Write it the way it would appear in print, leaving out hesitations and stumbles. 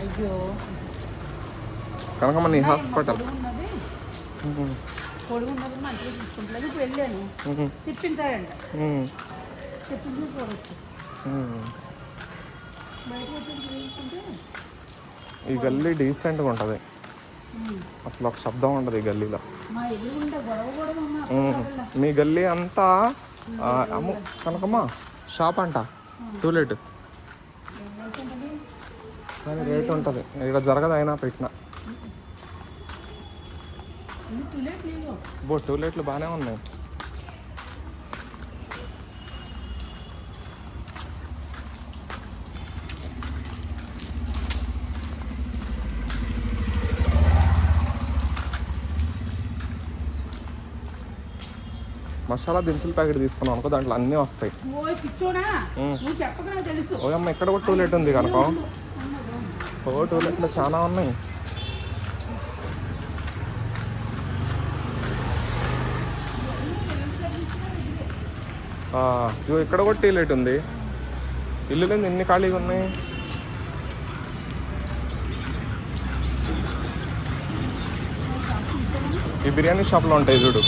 అయ్యో కనకమ్మ నీ హాస్పిటల్ పొడుగు ఉన్నప్పుడు మంచిగా తీసుకుంటలేదు. ఇప్పుడు వెళ్ళాను తిప్పించాడంట, చెప్పింది చూడవచ్చు. బయట తీసుకుంటే ఈ గల్లీ డీసెంట్గా ఉంటుంది, అసలు ఒక శబ్దం ఉండదు ఈ గల్లీలో. మా ఎదురుగుంటే గొడవ కూడా మీ గల్లీ అంతా అమ్ము కనకమ్మ షాప్ అంట టూలెట్ కానీ రేట్ ఉంటుంది. ఇక జరగదు అయినా పెట్టిన టూలెట్లు బాగానే ఉన్నాయి. మసాలా దినుసుల ప్యాకెట్ తీసుకున్నాం అనుకో, దాంట్లో అన్నీ వస్తాయి. ఓయమ్మ ఇక్కడ కూడా టూలెట్ ఉంది కనుక, టూలెట్లు చాలా ఉన్నాయి. ఇక్కడ కూడా టూలెట్ ఉంది. ఇల్లు లేదు ఎన్ని ఖాళీగా ఉన్నాయి. ఈ బిర్యానీ షాప్లో ఉంటాయి చూడు.